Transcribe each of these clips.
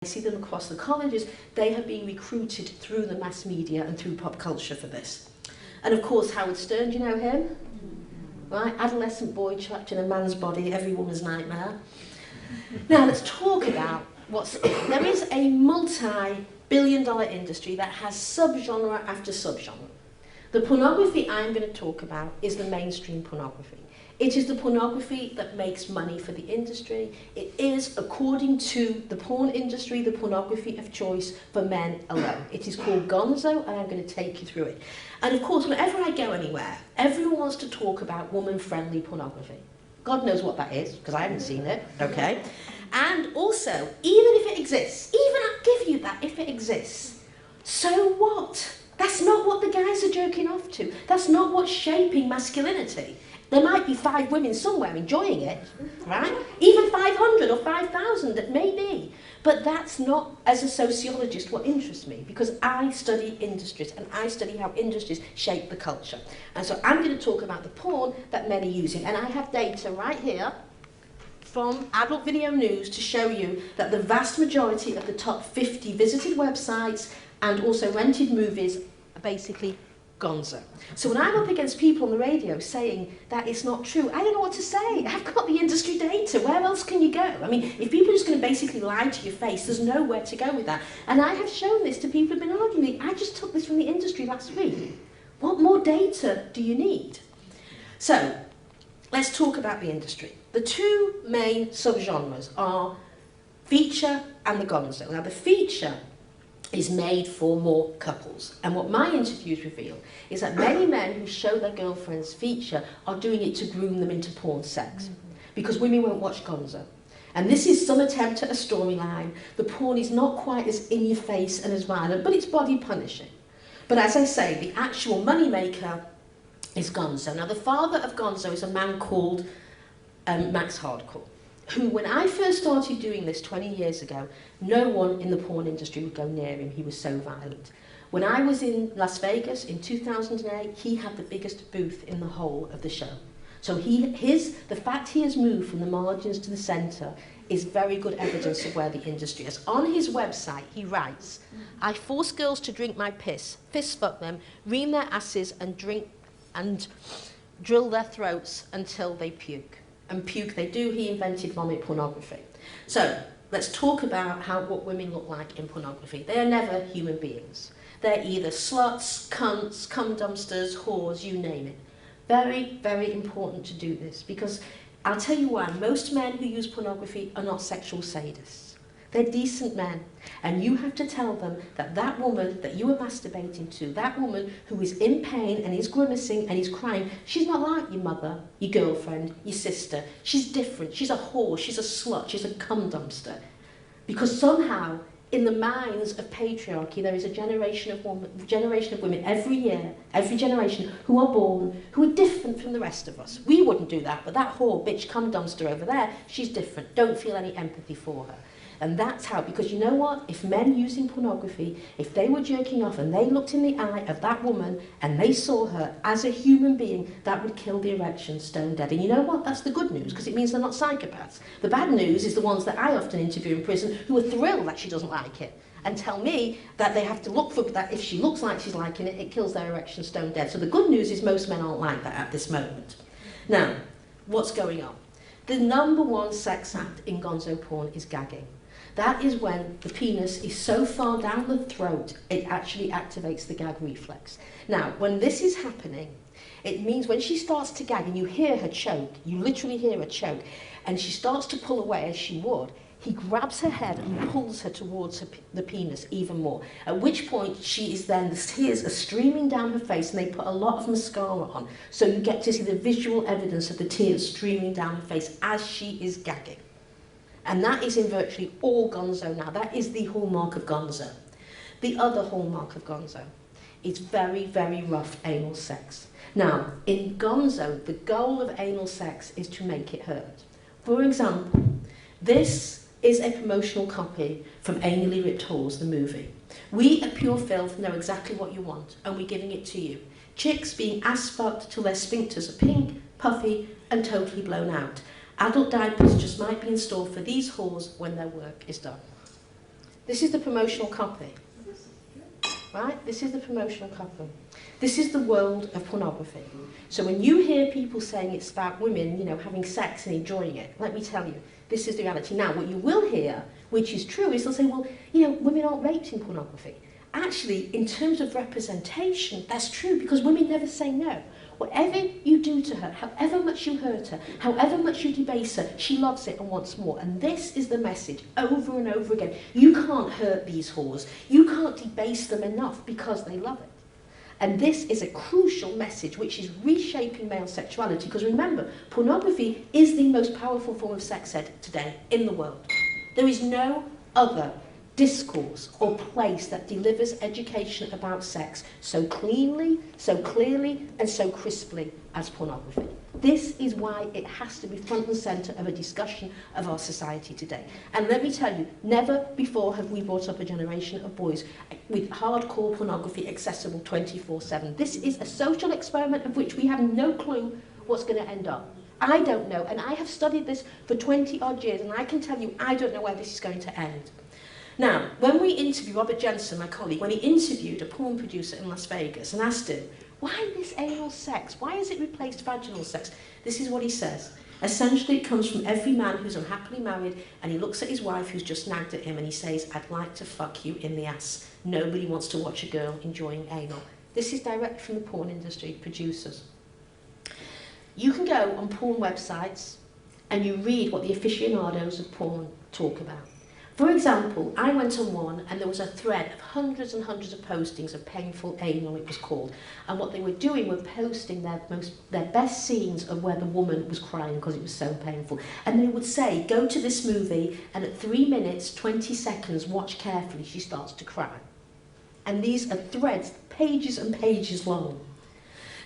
I see them across the colleges, they have been recruited through the mass media and through pop culture for this. And of course, Howard Stern, do you know him? Right? Adolescent boy trapped in a man's body, every woman's nightmare. Now let's talk about there is a multi-billion-dollar industry that has subgenre after subgenre. The pornography I'm going to talk about is the mainstream pornography. It is the pornography that makes money for the industry. It is, according to the porn industry, the pornography of choice for men alone. It is called Gonzo, and I'm going to take you through it. And of course, whenever I go anywhere, everyone wants to talk about woman-friendly pornography. God knows what that is, because I haven't seen it, okay? And also, even if it exists, even I'll give you that, if it exists, so what? That's not what the guys are jerking off to. That's not what's shaping masculinity. There might be 5 women somewhere enjoying it, right? Even 500 or 5,000, that may be. But that's not, as a sociologist, what interests me, because I study industries, and I study how industries shape the culture. And so I'm going to talk about the porn that men are using. And I have data right here from Adult Video News to show you that the vast majority of the top 50 visited websites and also rented movies are basically Gonzo. So when I'm up against people on the radio saying that it's not true, I don't know what to say. I've got the industry data. Where else can you go? I mean, if people are just going to basically lie to your face, there's nowhere to go with that. And I have shown this to people who've been arguing. I just took this from the industry last week. What more data do you need? So let's talk about the industry. The 2 main subgenres are feature and the Gonzo. Now the feature is made for more couples. And what my interviews reveal is that many men who show their girlfriends feature are doing it to groom them into porn sex. Because women won't watch Gonzo. And this is some attempt at a storyline. The porn is not quite as in your face and as violent, but it's body punishing. But as I say, the actual money maker is Gonzo. Now the father of Gonzo is a man called Max Hardcore, who, when I first started doing this 20 years ago, no one in the porn industry would go near him. He was so violent. When I was in Las Vegas in 2008, he had the biggest booth in the whole of the show. So the fact he has moved from the margins to the centre is very good evidence of where the industry is. On his website, he writes, "I force girls to drink my piss, fist fuck them, ream their asses and drill their throats until they puke." And puke they do. He invented vomit pornography. So let's talk about what women look like in pornography. They are never human beings. They're either sluts, cunts, cum dumpsters, whores, you name it. Very, very important to do this, because I'll tell you why. Most men who use pornography are not sexual sadists. They're decent men. And you have to tell them that that woman that you are masturbating to, that woman who is in pain and is grimacing and is crying, she's not like your mother, your girlfriend, your sister. She's different. She's a whore. She's a slut. She's a cum dumpster. Because somehow, in the minds of patriarchy, there is a generation of women every year, every generation, who are born, who are different from the rest of us. We wouldn't do that, but that whore, bitch, cum dumpster over there, she's different. Don't feel any empathy for her. And that's how, because you know what? If men using pornography, if they were jerking off and they looked in the eye of that woman and they saw her as a human being, that would kill the erection stone dead. And you know what? That's the good news, because it means they're not psychopaths. The bad news is the ones that I often interview in prison who are thrilled that she doesn't like it and tell me that they have to look for that. If she looks like she's liking it, it kills their erection stone dead. So the good news is most men aren't like that at this moment. Now, what's going on? The #1 sex act in Gonzo porn is gagging. That is when the penis is so far down the throat, it actually activates the gag reflex. Now, when this is happening, it means when she starts to gag and you hear her choke, you literally hear her choke, and she starts to pull away as she would, he grabs her head and pulls her towards the penis even more, at which point she is then, the tears are streaming down her face, and they put a lot of mascara on, so you get to see the visual evidence of the tears streaming down her face as she is gagging. And that is in virtually all Gonzo now. That is the hallmark of Gonzo. The other hallmark of Gonzo is very, very rough anal sex. Now, in Gonzo, the goal of anal sex is to make it hurt. For example, this is a promotional copy from Anally Ripped Whores, the movie. We at Pure Filth know exactly what you want, and we're giving it to you. Chicks being ass-fucked till their sphincters are pink, puffy, and totally blown out. Adult diapers just might be in store for these whores when their work is done. This is the promotional copy. Right? This is the promotional copy. This is the world of pornography. So when you hear people saying it's about women, you know, having sex and enjoying it, let me tell you, this is the reality. Now, what you will hear, which is true, is they'll say, well, you know, women aren't raped in pornography. Actually, in terms of representation, that's true, because women never say no. Whatever you do to her, however much you hurt her, however much you debase her, she loves it and wants more. And this is the message over and over again. You can't hurt these whores. You can't debase them enough because they love it. And this is a crucial message which is reshaping male sexuality. Because remember, pornography is the most powerful form of sex ed today in the world. There is no other discourse or place that delivers education about sex so cleanly, so clearly, and so crisply as pornography. This is why it has to be front and centre of a discussion of our society today. And let me tell you, never before have we brought up a generation of boys with hardcore pornography accessible 24/7. This is a social experiment of which we have no clue what's going to end up. I don't know, and I have studied this for 20-odd years, and I can tell you I don't know where this is going to end. Now, when we interviewed Robert Jensen, my colleague, when he interviewed a porn producer in Las Vegas and asked him, why this anal sex? Why has it replaced vaginal sex? This is what he says. Essentially, it comes from every man who's unhappily married and he looks at his wife who's just nagged at him and he says, I'd like to fuck you in the ass. Nobody wants to watch a girl enjoying anal. This is direct from the porn industry producers. You can go on porn websites and you read what the aficionados of porn talk about. For example, I went on one and there was a thread of hundreds and hundreds of postings of painful anal, it was called. And what they were doing were posting their best scenes of where the woman was crying because it was so painful. And they would say, go to this movie and at 3 minutes, 20 seconds, watch carefully, she starts to cry. And these are threads, pages and pages long.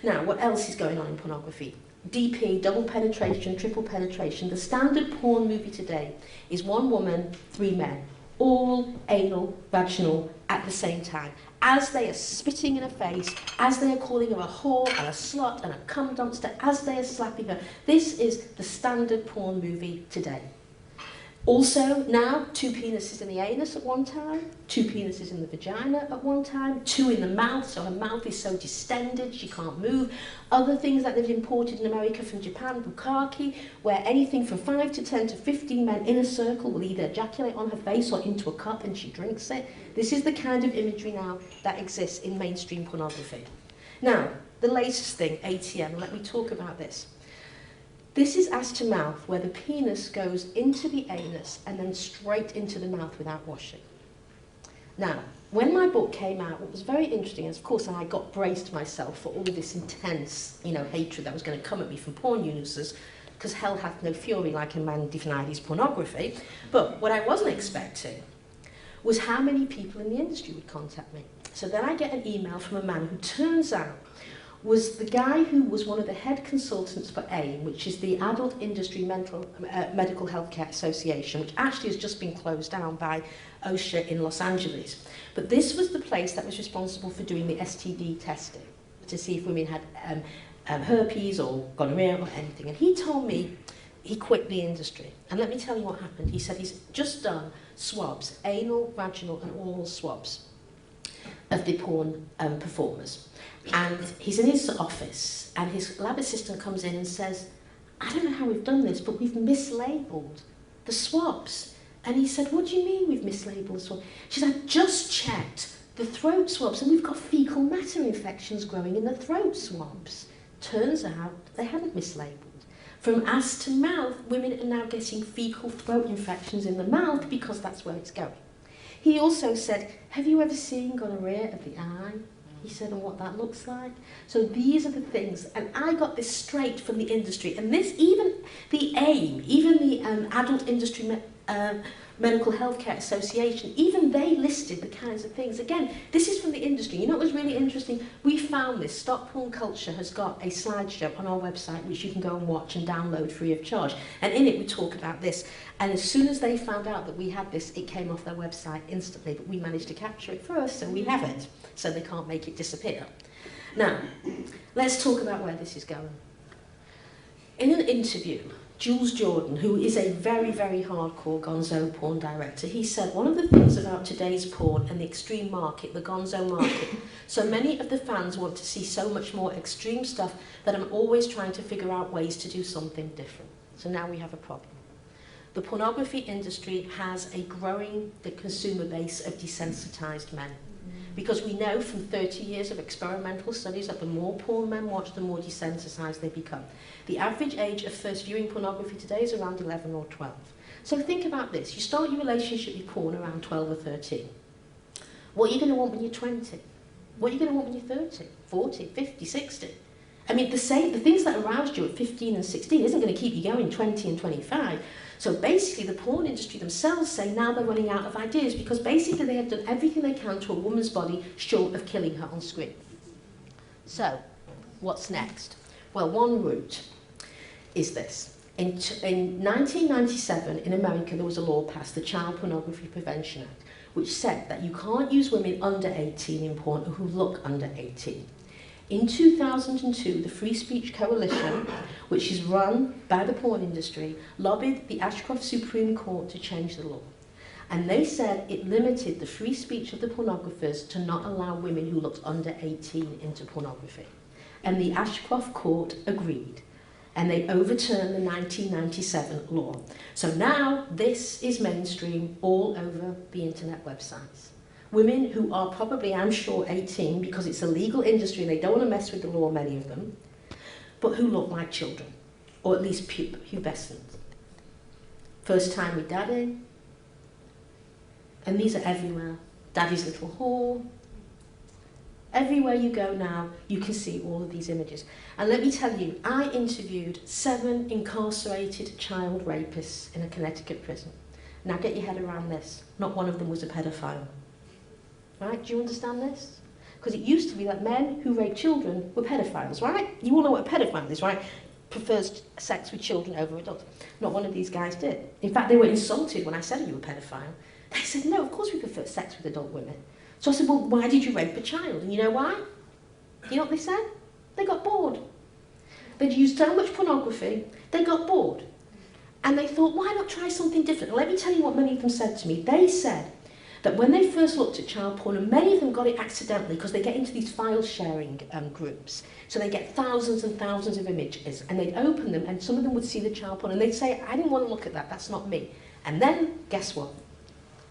Now, what else is going on in pornography? DP, double penetration, triple penetration. The standard porn movie today is 1 woman, 3 men, all anal, vaginal at the same time. As they are spitting in her face, as they are calling her a whore and a slut and a cum dumpster, as they are slapping her. This is the standard porn movie today. Also, now, 2 penises in the anus at one time, 2 penises in the vagina at one time, 2 in the mouth, so her mouth is so distended she can't move. Other things that they've imported in America from Japan, bukkake, where anything from 5 to 10 to 15 men in a circle will either ejaculate on her face or into a cup and she drinks it. This is the kind of imagery now that exists in mainstream pornography. Now, the latest thing, ATM, let me talk about this. This is ass to mouth, where the penis goes into the anus and then straight into the mouth without washing. Now, when my book came out, what was very interesting is, of course, I got braced myself for all this intense, hatred that was going to come at me from porn users, because hell hath no fury like a man denied his pornography. But what I wasn't expecting was how many people in the industry would contact me. So then I get an email from a man who turns out was the guy who was one of the head consultants for AIM, which is the Adult Industry Medical Healthcare Association, which actually has just been closed down by OSHA in Los Angeles. But this was the place that was responsible for doing the STD testing to see if women had herpes or gonorrhea or anything. And he told me he quit the industry. And let me tell you what happened. He said he's just done swabs, anal, vaginal and oral swabs of the porn performers. And he's in his office and his lab assistant comes in and says, I don't know how we've done this, but we've mislabeled the swabs. And he said, what do you mean we've mislabeled the swabs? She said, I just checked the throat swabs and we've got fecal matter infections growing in the throat swabs. Turns out they hadn't mislabeled. From ass to mouth, women are now getting fecal throat infections in the mouth because that's where it's going. He also said, have you ever seen gonorrhea of the eye? He said, and what that looks like. So these are the things, and I got this straight from the industry. And this, even the AIM, even the Adult Industry Medical Healthcare Association, even they listed the kinds of things. Again, this is from the industry. You know what was really interesting? We found this. Stop Porn Culture has got a slideshow on our website which you can go and watch and download free of charge. And in it we talk about this. And as soon as they found out that we had this, it came off their website instantly. But we managed to capture it first, so we have it. So they can't make it disappear. Now, let's talk about where this is going. In an interview Jules Jordan, who is a very, very hardcore gonzo porn director, he said one of the things about today's porn and the extreme market, the gonzo market, so many of the fans want to see so much more extreme stuff that I'm always trying to figure out ways to do something different. So now we have a problem. The pornography industry has a growing consumer base of desensitized men. Because we know from 30 years of experimental studies that the more porn men watch, the more desensitized they become. The average age of first viewing pornography today is around 11 or 12. So think about this. You start your relationship with porn around 12 or 13. What are you going to want when you're 20? What are you going to want when you're 30, 40, 50, 60? I mean, the things that aroused you at 15 and 16 isn't going to keep you going 20 and 25. So basically, the porn industry themselves say now they're running out of ideas because basically they have done everything they can to a woman's body short of killing her on screen. So, what's next? Well, one route is this. In 1997, in America, there was a law passed, the Child Pornography Prevention Act, which said that you can't use women under 18 in porn or who look under 18. In 2002, the Free Speech Coalition, which is run by the porn industry, lobbied the Ashcroft Supreme Court to change the law. And they said it limited the free speech of the pornographers to not allow women who looked under 18 into pornography. And the Ashcroft Court agreed. And they overturned the 1997 law. So now this is mainstream all over the internet websites. Women who are probably, I'm sure, 18 because it's a legal industry and they don't want to mess with the law, many of them, but who look like children, or at least pubescent. First time with daddy, and these are everywhere. Daddy's little whore. Everywhere you go now, you can see all of these images. And let me tell you, I interviewed 7 incarcerated child rapists in a Connecticut prison. Now get your head around this. Not one of them was a pedophile. Right? Do you understand this? Because it used to be that men who rape children were pedophiles, right? You all know what a pedophile is, right? Prefers sex with children over adults. Not one of these guys did. In fact, they were insulted when I said, are you a pedophile? They said, no, of course we prefer sex with adult women. So I said, well, why did you rape a child? And you know why? You know what they said? They got bored. They'd used so much pornography, they got bored. And they thought, why not try something different? Let me tell you what many of them said to me. They said, that when they first looked at child porn, and many of them got it accidentally because they get into these file sharing groups, so they get thousands and thousands of images, and they'd open them, and some of them would see the child porn, and they'd say, I didn't want to look at that, that's not me. And then, guess what?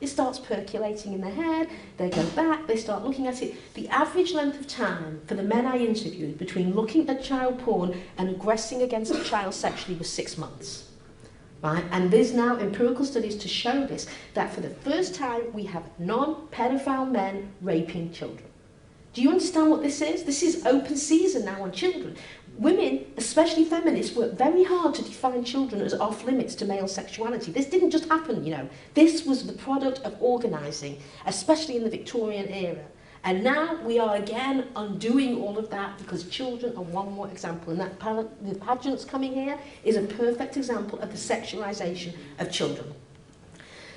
It starts percolating in their head, they go back, they start looking at it. The average length of time for the men I interviewed between looking at child porn and aggressing against a child sexually was 6 months. Right? And there's now empirical studies to show this, that for the first time we have non-pedophile men raping children. Do you understand what this is? This is open season now on children. Women, especially feminists, work very hard to define children as off limits to male sexuality. This didn't just happen, you know. This was the product of organising, especially in the Victorian era. And now we are again undoing all of that because children are one more example. And that the pageants coming here is a perfect example of the sexualisation of children.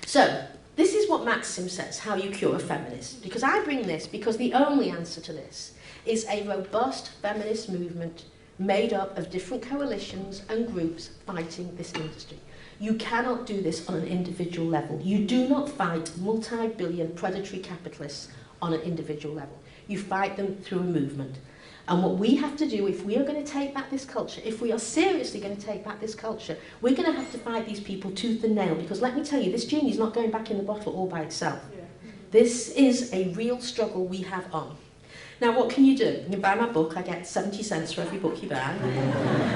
So, this is what Maxim says, how you cure a feminist. Because I bring this because the only answer to this is a robust feminist movement made up of different coalitions and groups fighting this industry. You cannot do this on an individual level. You do not fight multi-billion predatory capitalists on an individual level. You fight them through a movement. And what we have to do, if we are going to take back this culture, if we are seriously going to take back this culture, we're going to have to fight these people tooth and nail, because let me tell you, this genie is not going back in the bottle all by itself. Yeah. This is a real struggle we have on. Now, what can you do? You can buy my book. I get 70 cents for every book you buy.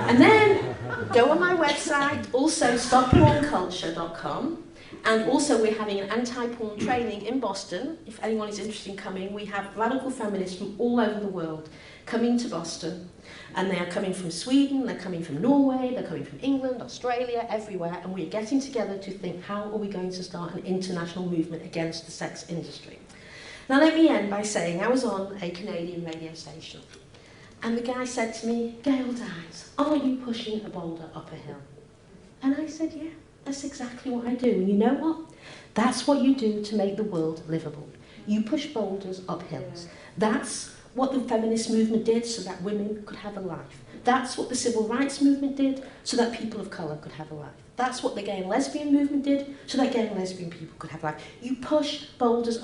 And then go on my website, also stoppornculture.com. And also we're having an anti-porn training in Boston. If anyone is interested in coming, we have radical feminists from all over the world coming to Boston. And they are coming from Sweden, they're coming from Norway, they're coming from England, Australia, everywhere. And we're getting together to think, how are we going to start an international movement against the sex industry? Now let me end by saying I was on a Canadian radio station. And the guy said to me, Gail Dines, are you pushing a boulder up a hill? And I said, yeah. That's exactly what I do. And you know what? That's what you do to make the world livable. You push boulders up hills. That's what the feminist movement did so that women could have a life. That's what the civil rights movement did so that people of colour could have a life. That's what the gay and lesbian movement did so that gay and lesbian people could have a life. You push boulders